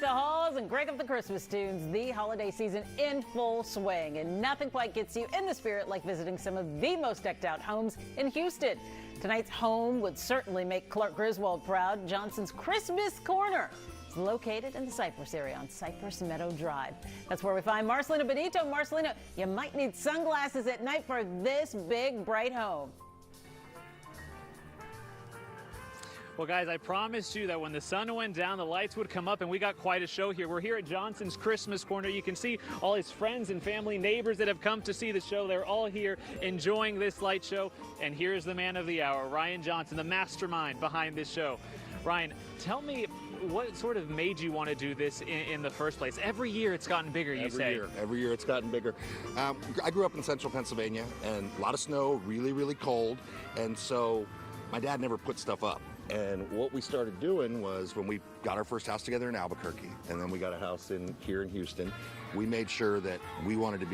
the halls and crank up the Christmas tunes. The holiday season in full swing, and nothing quite gets you in the spirit like visiting some of the most decked out homes in Houston. Tonight's home would certainly make Clark Griswold proud. Johnson's Christmas Corner is located in the Cypress area on Cypress Meadow Drive. That's where we find Marcelino Benito. Marcelino, you might need sunglasses at night for this big, bright home. Well, guys, I promised you that when the sun went down, the lights would come up, and we got quite a show here. We're here at Johnson's Christmas Corner. You can see all his friends and family, neighbors that have come to see the show. They're all here enjoying this light show. And here's the man of the hour, Ryan Johnson, the mastermind behind this show. Ryan, tell me what sort of made you want to do this in the first place? Every year it's gotten bigger, you say. Every year it's gotten bigger. I grew up in central Pennsylvania, and a lot of snow, really, really cold. And so my dad never put stuff up. And what we started doing was, when we got our first house together in Albuquerque, and then we got a house here in Houston, we made sure that we wanted to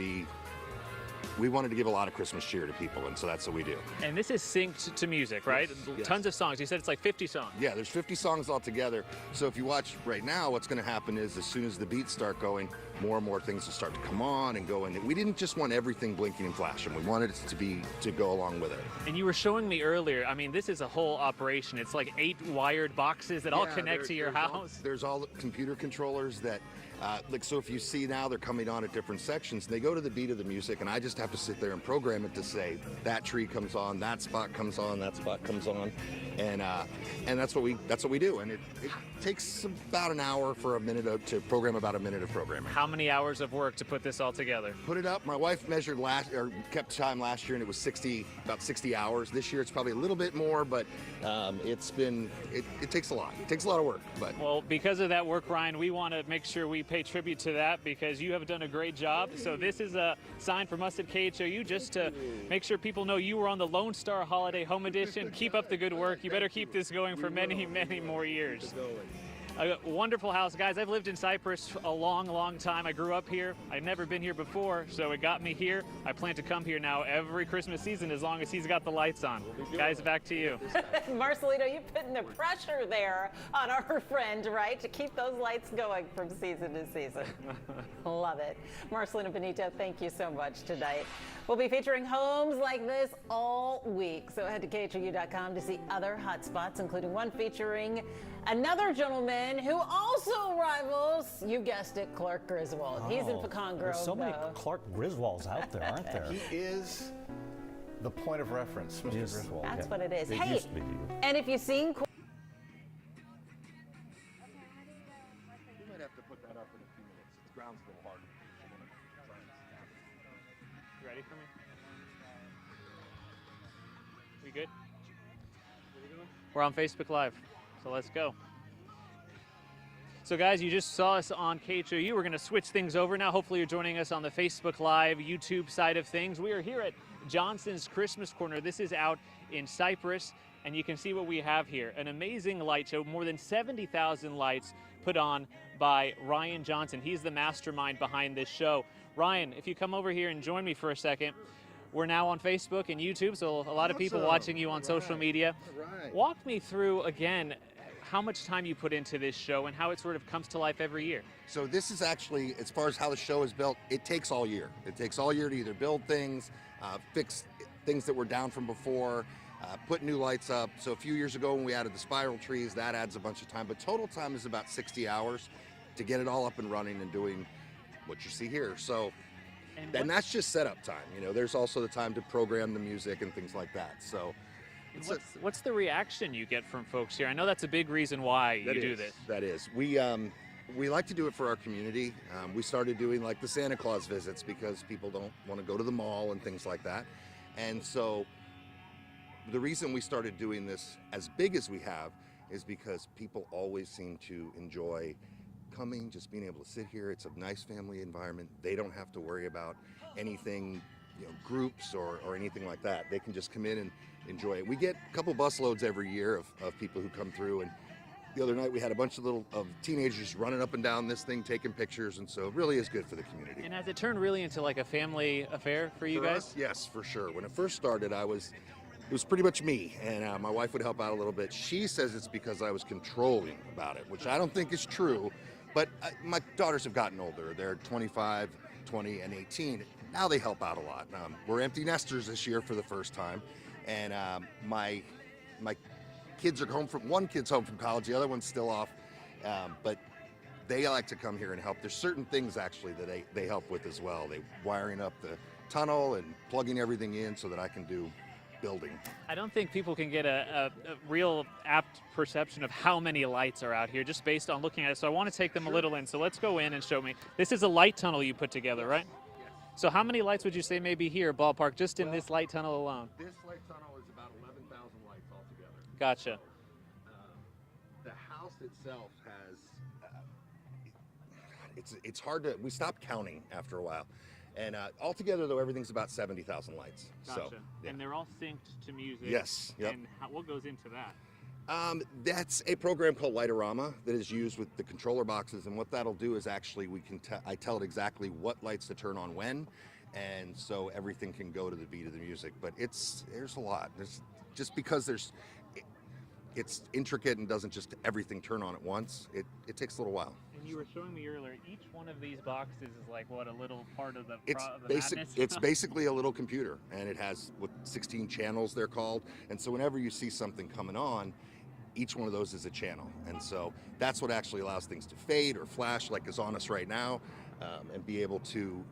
give a lot of Christmas cheer to people, and so that's what we do. And this is synced to music, right? Yes. Tons of songs. You said it's like 50 songs. Yeah, there's 50 songs altogether. So if you watch right now, what's going to happen is, as soon as the beats start going, more and more things will start to come on and go in. We didn't just want everything blinking and flashing. We wanted it to go along with it. And you were showing me earlier, I mean, this is a whole operation. It's like 8 wired boxes that all connect to your house. There's all the computer controllers that, so if you see now, they're coming on at different sections. They go to the beat of the music, and I just have to sit there and program it to say, that tree comes on, that spot comes on, that spot comes on. And that's what we do. And it takes about an hour for to program about a minute of programming. How many hours of work to put this all together? Put it up. My wife measured kept time last year, and it was about 60 hours. This year it's probably a little bit more, but it takes a lot. It takes a lot of work. But well, because of that work, Ryan, we want to make sure we pay tribute to that, because you have done a great job. So this is a sign from us at KHOU, just to make sure people know you were on the Lone Star Holiday Home Edition. Keep up the good work. You better keep this going for many, many more years. A wonderful house. Guys, I've lived in Cypress a long, long time. I grew up here. I've never been here before, so it got me here. I plan to come here now every Christmas season as long as he's got the lights on. Guys, back to you. Marcelino, you're putting the pressure there on our friend, right, to keep those lights going from season to season. Love it. Marcelino Benito, thank you so much tonight. We'll be featuring homes like this all week, so head to KHOU.com to see other hot spots, including one featuring another gentleman who also rivals, you guessed it, Clark Griswold. He's in Pecan Grove. There's so many Clark Griswolds out there, aren't there? He is the point of reference, Mr. Griswold. That's what it is. It hey, used to be. And if you've seen... we might have to put that up in a few minutes. The ground's a little hard. You ready for me? We good? We're on Facebook Live, so let's go. So guys, you just saw us on KHOU. We're going to switch things over now. Hopefully you're joining us on the Facebook Live, YouTube side of things. We are here at Johnson's Christmas Corner. This is out in Cypress, and you can see what we have here. An amazing light show, more than 70,000 lights put on by Ryan Johnson. He's the mastermind behind this show. Ryan, if you come over here and join me for a second. We're now on Facebook and YouTube, so a lot of people watching you on social media. Walk me through, again, how much time you put into this show and how it sort of comes to life every year. So this is actually, as far as how the show is built, it takes all year. It takes all year to either build things, fix things that were down from before, put new lights up. So a few years ago when we added the spiral trees, that adds a bunch of time. But total time is about 60 hours to get it all up and running and doing what you see here. So, and that's just setup time. You know, there's also the time to program the music and things like that. So. What's the reaction you get from folks here? I know that's a big reason why you do this. That is. We like to do it for our community. We started doing like the Santa Claus visits because people don't want to go to the mall and things like that. And so the reason we started doing this as big as we have is because people always seem to enjoy coming, just being able to sit here. It's a nice family environment. They don't have to worry about anything, groups or anything like that. They can just come in and enjoy it. We get a couple bus loads every year of people who come through, and the other night we had a bunch of teenagers running up and down this thing taking pictures, and so it really is good for the community. And has it turned really into like a family affair for you guys? Us, yes, for sure. When it first started, it was pretty much me, and my wife would help out a little bit. She says it's because I was controlling about it, which I don't think is true, But my daughters have gotten older. They're 25, 20, and 18. Now they help out a lot. We're empty nesters this year for the first time, and my kids are home from, one kid's home from college, the other one's still off, but they like to come here and help. There's certain things actually that they help with as well. They wiring up the tunnel and plugging everything in so that I can do building. I don't think people can get a real apt perception of how many lights are out here just based on looking at it. So I want to take them a little in. So let's go in and show me. This is a light tunnel you put together, right? Yes. So how many lights would you say maybe here, ballpark, just in this light tunnel alone? This light tunnel is about 11,000 lights altogether. Gotcha. The house itself has, it's hard to, we stopped counting after a while. And altogether, though, everything's about 70,000 lights. Gotcha. So, yeah. And they're all synced to music. Yes. Yep. And what goes into that? That's a program called Lightorama that is used with the controller boxes, and what that'll do is actually I tell it exactly what lights to turn on when, and so everything can go to the beat of the music. But there's a lot. Just because it's intricate and doesn't just everything turn on at once. It takes a little while. And you were showing me earlier, each one of these boxes is like what, a little part of the Basic. madness? It's basically a little computer, and it has 16 channels they're called. And so whenever you see something coming on, each one of those is a channel, and so that's what actually allows things to fade or flash like is on us right now, and be able to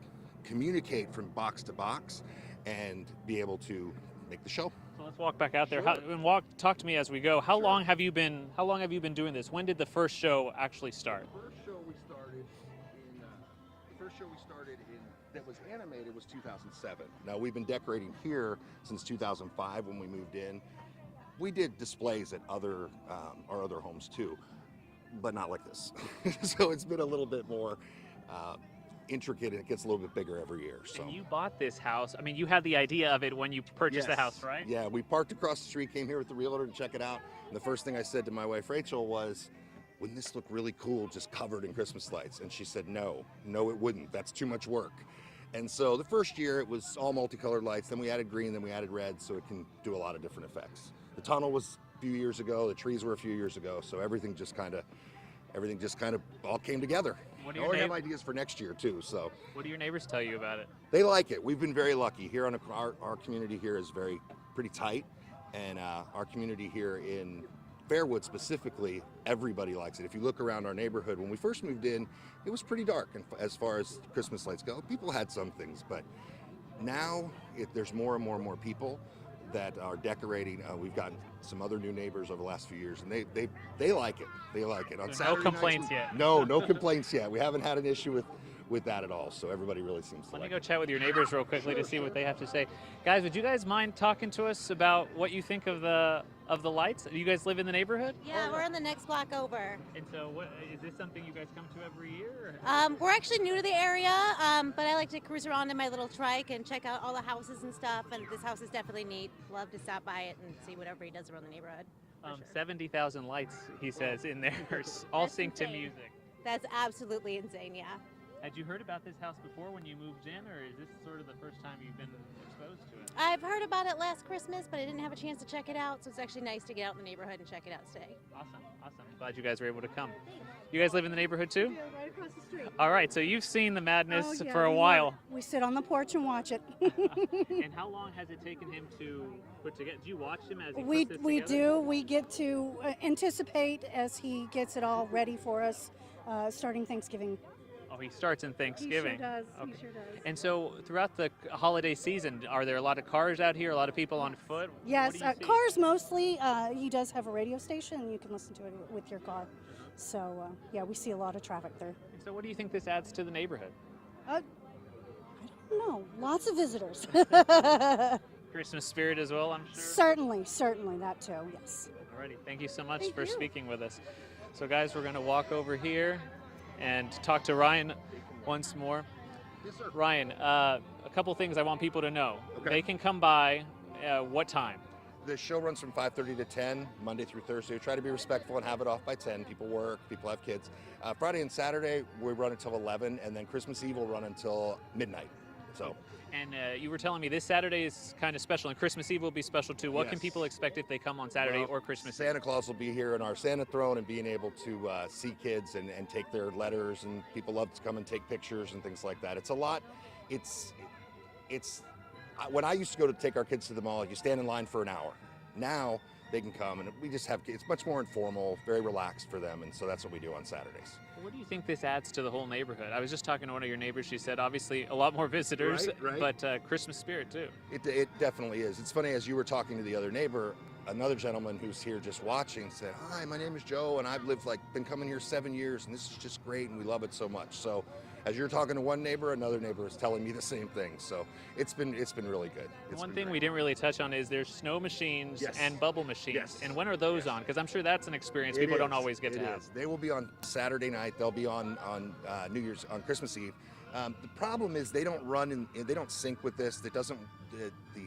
communicate from box to box and be able to make the show. So let's walk back out there. Sure. Talk to me as we go. How long have you been doing this? When did the first show actually start? The first show we started in that was animated was 2007. Now we've been decorating here since 2005 when we moved in. We did displays at our other homes too, but not like this. So it's been a little bit more intricate, and it gets a little bit bigger every year. So. And you bought this house. I mean, you had the idea of it when you purchased the house, right? Yeah, we parked across the street, came here with the realtor to check it out. And the first thing I said to my wife, Rachel, was, wouldn't this look really cool just covered in Christmas lights? And she said, no, it wouldn't. That's too much work. And so the first year it was all multicolored lights. Then we added green, then we added red, so it can do a lot of different effects. The tunnel was a few years ago. The trees were a few years ago. So everything just kind of all came together. What I already have ideas for next year too. So what do your neighbors tell you about it? they like it. We've been very lucky here on our community here is pretty tight, and our community here in Fairwood specifically, everybody likes it. If you look around our neighborhood, when we first moved in, it was pretty dark, and as far as Christmas lights go, people had some things, but now there's more and more people that are decorating. We've gotten some other new neighbors over the last few years, and they like it. They like it. On So Saturday no complaints nights, yet. No complaints yet. We haven't had an issue with that at all. So everybody really seems to Let me like go it. chat with your neighbors real quickly to see what they have to say. Guys, would you guys mind talking to us about what you think of the lights? Do you guys live in the neighborhood? Yeah, we're in the next block over. And so is this something you guys come to every year? We're actually new to the area, but I like to cruise around in my little trike and check out all the houses and stuff, and this house is definitely neat. Love to stop by it and see what everybody does around the neighborhood. for sure. 70,000 lights, he says, in there, all That's synced to insane. music. That's absolutely insane, yeah. Had you heard about this house before when you moved in, or is this sort of the first time you've been exposed to it? I've heard about it last Christmas, but I didn't have a chance to check it out, so it's actually nice to get out in the neighborhood and check it out today. Awesome. Glad you guys were able to come. You guys live in the neighborhood too? Yeah, right across the street. All right, so you've seen the madness Oh, yeah, for a we while. love it. We sit on the porch and watch it. And how long has it taken him to put together? Do you watch him as he we puts this we together? do. We get to anticipate as he gets it all ready for us, starting Thanksgiving. Oh, he starts in Thanksgiving. He sure does. Okay. He sure does. And so throughout the holiday season, are there a lot of cars out here, a lot of people on foot? Yes, What do you see? cars mostly. He does have a radio station, and you can listen to it with your car. So yeah, we see a lot of traffic there. And so what do you think this adds to the neighborhood? I don't know. Lots of visitors. Christmas spirit as well, I'm sure. certainly that too. Yes. Alrighty, thank you so much Thank for you. speaking with us. So guys, we're going to walk over here and talk to Ryan once more. Yes, sir. Ryan, a couple things I want people to know. Okay. They can come by what time? The show runs from 5:30 to 10, Monday through Thursday. We try to be respectful and have it off by 10. People work, people have kids. Friday and Saturday, we run until 11, and then Christmas Eve will run until midnight. So. And you were telling me this Saturday is kind of special, and Christmas Eve will be special too. What can Yes. people expect if they come on Saturday Well, or Christmas Eve? Santa Claus will be here in our Santa throne and being able to see kids and take their letters, and people love to come and take pictures and things like that. It's a lot. It's when I used to go to take our kids to the mall, you stand in line for an hour. Now they can come, and we just have, it's much more informal, very relaxed for them, and so that's what we do on Saturdays. What do you think this adds to the whole neighborhood? I was just talking to one of your neighbors. She said obviously a lot more visitors, Right. but Christmas spirit too. It definitely is. It's funny, as you were talking to the other neighbor, another gentleman who's here just watching said, "Hi, my name is Joe, and I've been coming here 7 years, and this is just great, and we love it so much." So as you're talking to one neighbor, another neighbor is telling me the same thing. So it's been really good. One thing we didn't really touch on is there's snow machines Yes. and bubble machines. Yes. And when are those on? Because I'm sure that's an experience people don't always get to have. They will be on Saturday night. They'll be on New Year's, on Christmas Eve. The problem is they don't run and they don't sync with this. The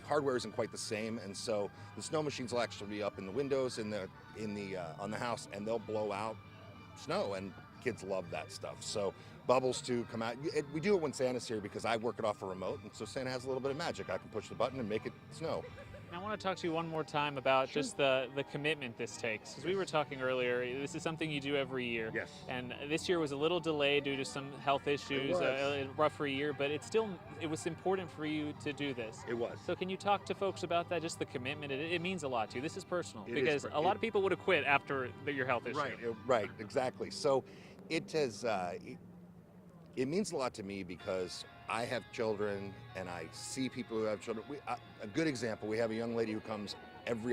hardware isn't quite the same, and so the snow machines will actually be up in the windows on the house, and they'll blow out snow, and kids love that stuff. So bubbles to come out. We do it when Santa's here because I work it off a remote, and so Santa has a little bit of magic. I can push the button and make it snow. I want to talk to you one more time about just the commitment this takes. Because we were talking earlier, this is something you do every year. Yes. And this year was a little delayed due to some health issues, was. a rougher year, but it was important for you to do this. It was. So can you talk to folks about that, just the commitment? It means a lot to you. This is personal, It is because a lot of people would have quit after your health issue. Right, exactly. So it has, it means a lot to me because I have children and I see people who have children. A good example, we have a young lady who comes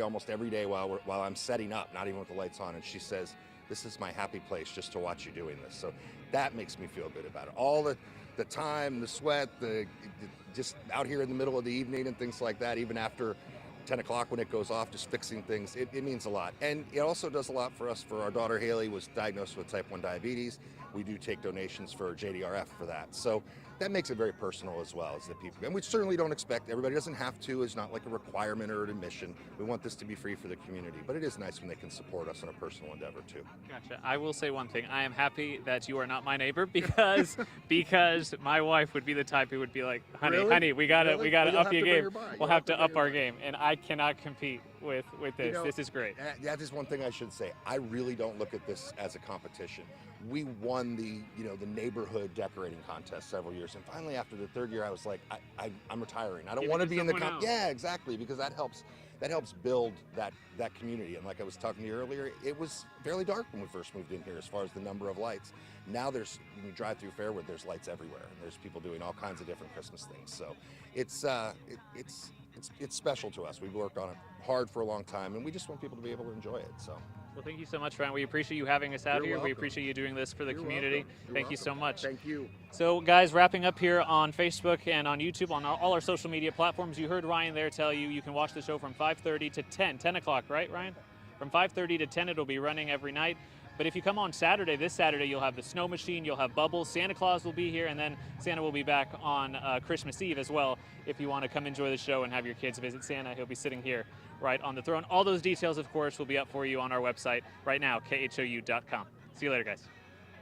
almost every day while I'm setting up, not even with the lights on, and she says, "This is my happy place just to watch you doing this." So that makes me feel good about it. All the time, the sweat, just out here in the middle of the evening and things like that, even after 10 o'clock when it goes off, just fixing things, it means a lot. And it also does a lot for us. For our daughter Haley was diagnosed with type 1 diabetes. We do take donations for JDRF for that. So that makes it very personal as well as the people. And we certainly don't expect, everybody doesn't have to, it's not like a requirement or an admission. We want this to be free for the community, but it is nice when they can support us in a personal endeavor too. Gotcha. I will say one thing. I am happy that you are not my neighbor because my wife would be the type who would be like, honey, we gotta Really? up You'll have your to bring game. her by. We'll You'll have have to to up bring her our by. game, and I cannot compete with this. You know, This is great. That is one thing I should say. I really don't look at this as a competition. We won the neighborhood decorating contest several years, and finally after the third year, I was like, I'm retiring. I don't Give want to it be in the someone else. Yeah, exactly, because that helps build that community. And like I was talking to you earlier, it was fairly dark when we first moved in here as far as the number of lights. Now when you drive through Fairwood, there's lights everywhere, and there's people doing all kinds of different Christmas things. So it's special to us. We've worked on it hard for a long time, and we just want people to be able to enjoy it. So. Well, thank you so much, Ryan. We appreciate you having us out You're here. We welcome. appreciate you doing this for the You're community. welcome. You're Thank you so welcome. much. Thank you. So, guys, wrapping up here on Facebook and on YouTube, on all our social media platforms, you heard Ryan there tell you can watch the show from 5:30 to 10 o'clock, right, Ryan? From 5:30 to 10, it'll be running every night. But if you come on Saturday, this Saturday, you'll have the snow machine, you'll have bubbles, Santa Claus will be here, and then Santa will be back on Christmas Eve as well. If you want to come enjoy the show and have your kids visit Santa, he'll be sitting here right on the throne. All those details, of course, will be up for you on our website right now, khou.com. See you later, guys.